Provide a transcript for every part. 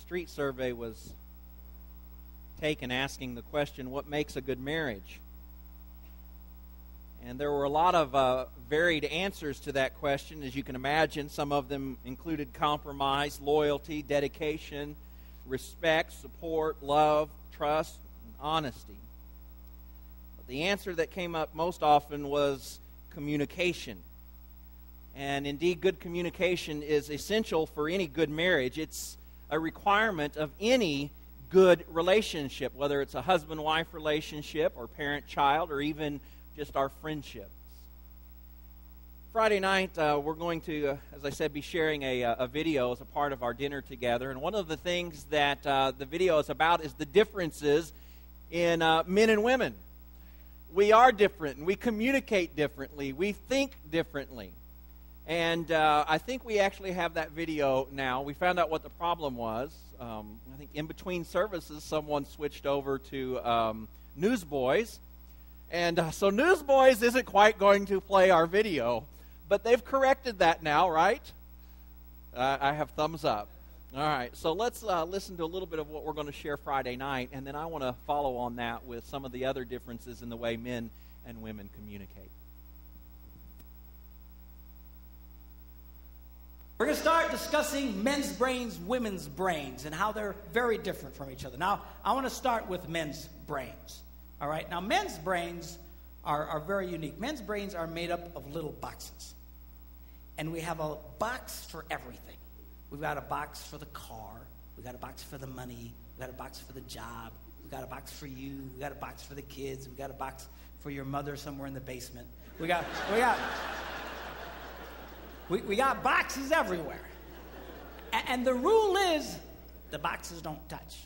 street survey was taken asking the question, what makes a good marriage? And there were a lot of varied answers to that question, as you can imagine. Some of them included compromise, loyalty, dedication, respect, support, love, trust, and honesty. But the answer that came up most often was communication. And indeed, good communication is essential for any good marriage. It's a requirement of any good relationship, whether it's a husband-wife relationship or parent-child or even just our friendships. Friday night, we're going to, as I said, be sharing a video as a part of our dinner together. And one of the things that the video is about is the differences in men and women. We are different, and we communicate differently. We think differently. And I think we actually have that video now. We found out what the problem was. I think in between services, someone switched over to Newsboys. And so Newsboys isn't quite going to play our video. But they've corrected that now, right? I have thumbs up. All right, so let's listen to a little bit of what we're going to share Friday night. And then I want to follow on that with some of the other differences in the way men and women communicate. We're going to start discussing men's brains, women's brains, and how they're very different from each other. Now, I want to start with men's brains. All right? Now, men's brains are very unique. Men's brains are made up of little boxes. And we have a box for everything. We've got a box for the car. We've got a box for the money. We've got a box for the job. We've got a box for you. We've got a box for the kids. We've got a box for your mother somewhere in the basement. We got boxes everywhere. And the rule is the boxes don't touch.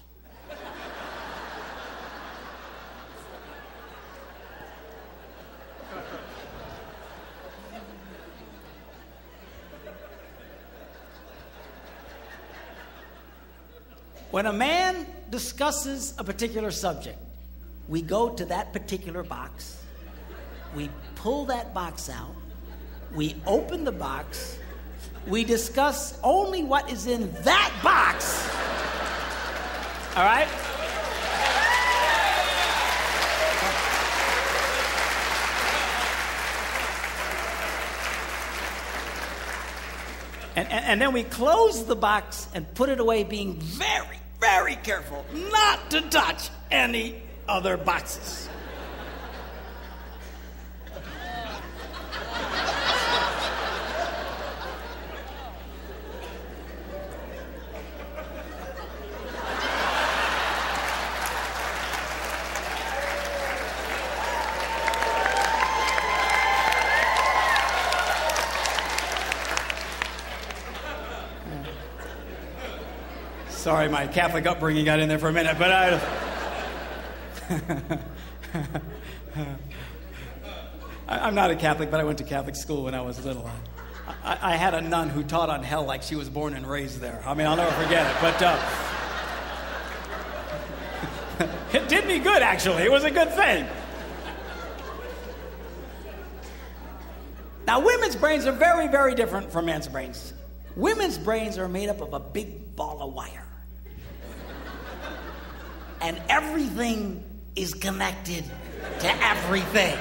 When a man discusses a particular subject, we go to that particular box, we pull that box out, we open the box, we discuss only what is in that box. All right? And then we close the box and put it away, being very, very careful not to touch any other boxes. Sorry, my Catholic upbringing got in there for a minute, but I'm not a Catholic, but I went to Catholic school when I was little. I had a nun who taught on hell like she was born and raised there. I mean, I'll never forget it, but it did me good, actually. It was a good thing. Now, women's brains are very, very different from men's brains. Women's brains are made up of a big ball of wire. And everything is connected to everything.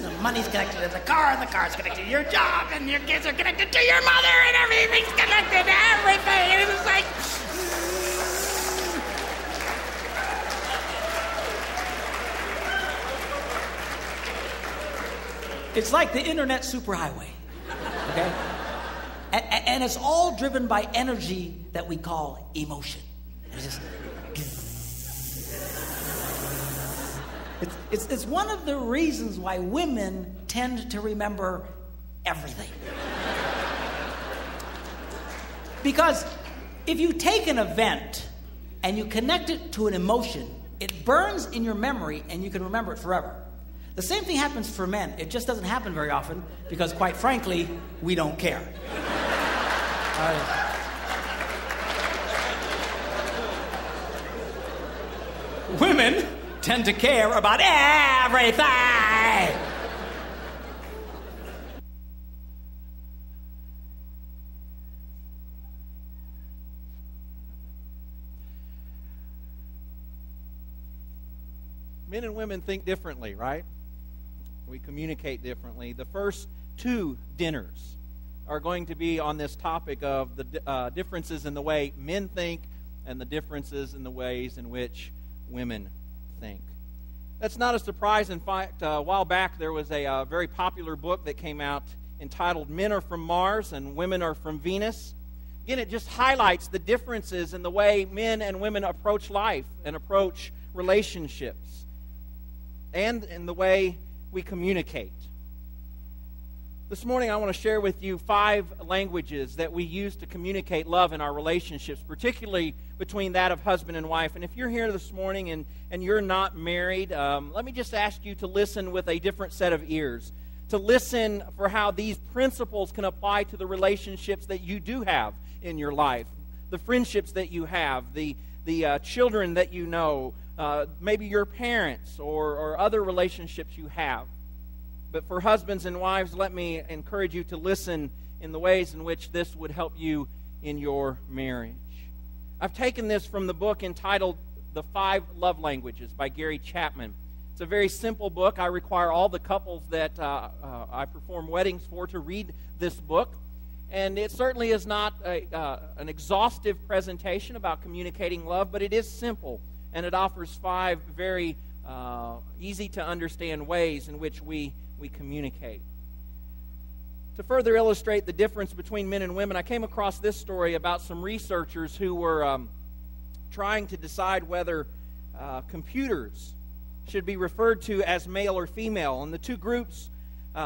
The money's connected to the car, and the car's connected to your job, and your kids are connected to your mother, and everything's connected to everything. And it's just like... It's like the internet superhighway. Okay? And it's all driven by energy that we call emotion. It's just... It's one of the reasons why women tend to remember everything. Because if you take an event and you connect it to an emotion, it burns in your memory and you can remember it forever. The same thing happens for men. It just doesn't happen very often because, quite frankly, we don't care. Women tend to care about everything. Men and women think differently, right? We communicate differently. The first two dinners are going to be on this topic of the differences in the way men think and the differences in the ways in which women think. That's not a surprise. In fact, a while back there was a very popular book that came out entitled Men Are From Mars and Women Are From Venus. Again, it just highlights the differences in the way men and women approach life and approach relationships and in the way we communicate. This morning I want to share with you 5 languages that we use to communicate love in our relationships, particularly between that of husband and wife. And if you're here this morning and you're not married, let me just ask you to listen with a different set of ears, to listen for how these principles can apply to the relationships that you do have in your life, the friendships that you have, the children that you know, maybe your parents or other relationships you have. But for husbands and wives, let me encourage you to listen in the ways in which this would help you in your marriage. I've taken this from the book entitled The 5 Love Languages by Gary Chapman. It's a very simple book. I require all the couples that I perform weddings for to read this book. And it certainly is not an exhaustive presentation about communicating love, but it is simple. And it offers 5 very easy-to-understand ways in which we communicate. To further illustrate the difference between men and women, I came across this story about some researchers who were trying to decide whether computers should be referred to as male or female. And the two groups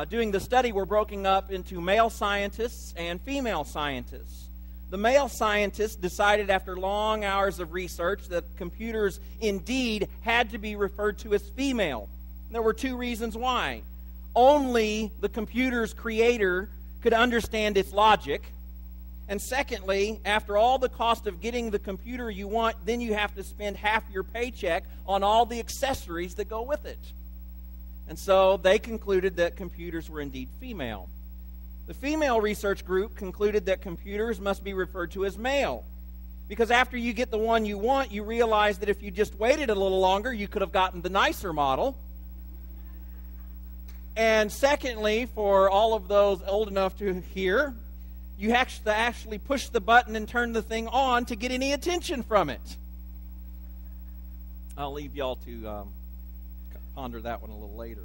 doing the study were broken up into male scientists and female scientists. The male scientists decided after long hours of research that computers indeed had to be referred to as female. And there were 2 reasons why. Only the computer's creator could understand its logic. And secondly, after all the cost of getting the computer you want, then you have to spend half your paycheck on all the accessories that go with it. And so they concluded that computers were indeed female. The female research group concluded that computers must be referred to as male. Because after you get the one you want, you realize that if you just waited a little longer, you could have gotten the nicer model. And secondly, for all of those old enough to hear, you have to actually push the button and turn the thing on to get any attention from it. I'll leave y'all to ponder that one a little later.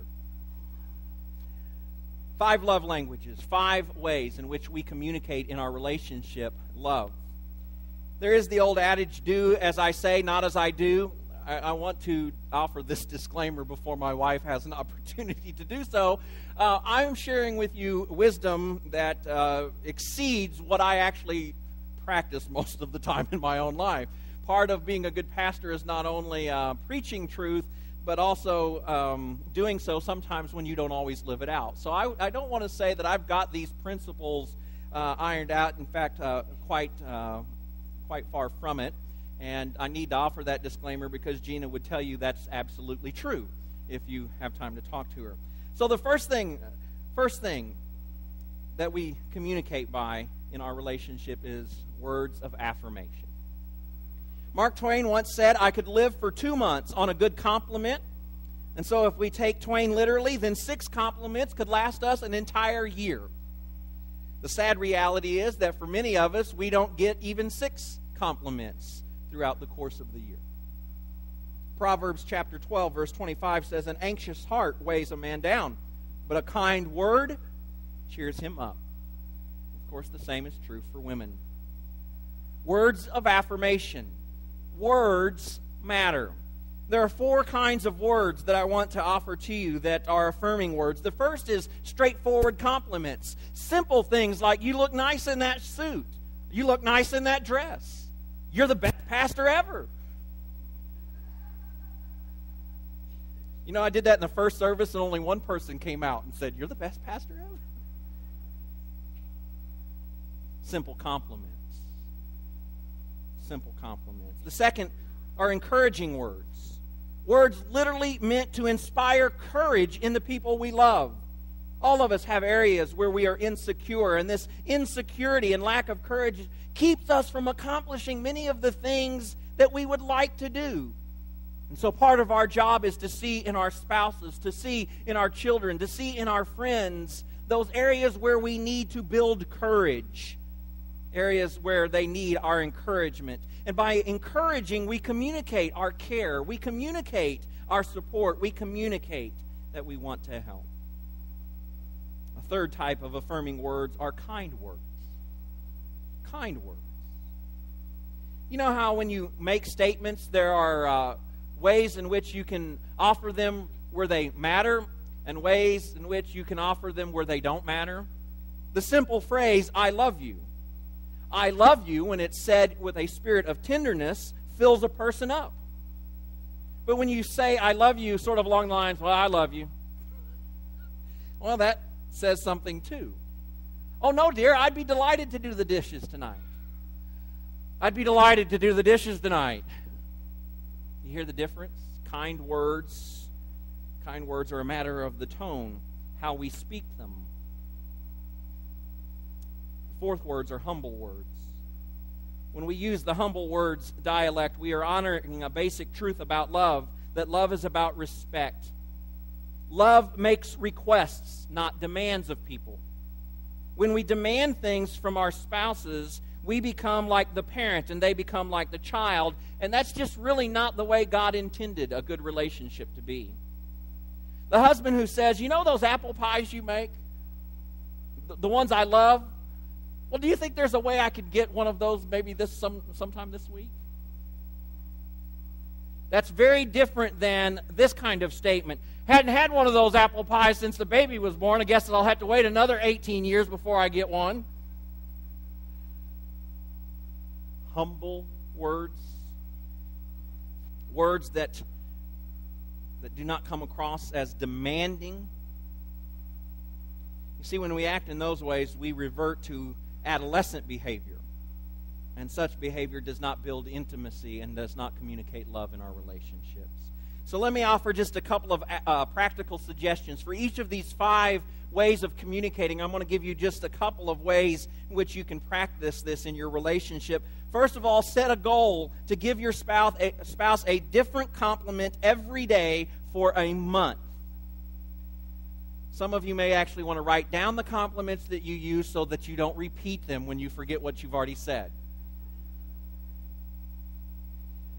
5 love languages, 5 ways in which we communicate in our relationship love. There is the old adage, do as I say, not as I do. I want to offer this disclaimer before my wife has an opportunity to do so. I'm sharing with you wisdom that exceeds what I actually practice most of the time in my own life. Part of being a good pastor is not only preaching truth, but also doing so sometimes when you don't always live it out. So I don't want to say that I've got these principles ironed out. In fact, quite far from it. And I need to offer that disclaimer because Gina would tell you that's absolutely true if you have time to talk to her. So the first thing that we communicate by in our relationship is words of affirmation. Mark Twain once said, I could live for 2 months on a good compliment. And so if we take Twain literally, then 6 compliments could last us an entire year. The sad reality is that for many of us, we don't get even 6 compliments throughout the course of the year. Proverbs chapter 12, verse 25 says, an anxious heart weighs a man down, but a kind word cheers him up. Of course, the same is true for women. Words of affirmation. Words matter. There are 4 kinds of words that I want to offer to you that are affirming words. The first is straightforward compliments. Simple things like, you look nice in that suit. You look nice in that dress. You're the best pastor ever. You know, I did that in the first service and only one person came out and said, you're the best pastor ever. Simple compliments. Simple compliments. The second are encouraging words. Words literally meant to inspire courage in the people we love. All of us have areas where we are insecure, and this insecurity and lack of courage keeps us from accomplishing many of the things that we would like to do. And so part of our job is to see in our spouses, to see in our children, to see in our friends those areas where we need to build courage, areas where they need our encouragement. And by encouraging, we communicate our care, we communicate our support, we communicate that we want to help. A third type of affirming words are kind words. Kind words. You know how when you make statements, there are ways in which you can offer them where they matter and ways in which you can offer them where they don't matter? The simple phrase, I love you. I love you, when it's said with a spirit of tenderness, fills a person up. But when you say, I love you, sort of along the lines, well, I love you, well, that says something too. Oh, no, dear, I'd be delighted to do the dishes tonight. I'd be delighted to do the dishes tonight. You hear the difference? Kind words are a matter of the tone, how we speak them. Fourth words are humble words. When we use the humble words dialect, we are honoring a basic truth about love, that love is about respect. Love makes requests, not demands of people. When we demand things from our spouses, we become like the parent and they become like the child, and that's just really not the way God intended a good relationship to be. The husband who says, you know those apple pies you make? The ones I love? Well, do you think there's a way I could get one of those maybe sometime this week? That's very different than this kind of statement. Hadn't had one of those apple pies since the baby was born. I guess I'll have to wait another 18 years before I get one. Humble words. Words that do not come across as demanding. You see, when we act in those ways, we revert to adolescent behavior. And such behavior does not build intimacy and does not communicate love in our relationships. So let me offer just a couple of practical suggestions. For each of these 5 ways of communicating, I'm going to give you just a couple of ways in which you can practice this in your relationship. First of all, set a goal to give your spouse a different compliment every day for a month. Some of you may actually want to write down the compliments that you use so that you don't repeat them when you forget what you've already said.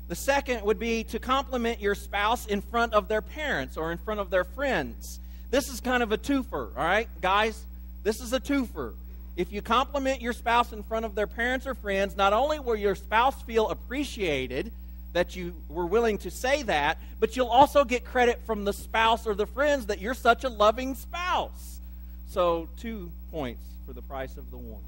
The second would be to compliment your spouse in front of their parents or in front of their friends. This is kind of a twofer, all right, guys? This is a twofer. If you compliment your spouse in front of their parents or friends, not only will your spouse feel appreciated that you were willing to say that, but you'll also get credit from the spouse or the friends that you're such a loving spouse. So 2 points for the price of the 1.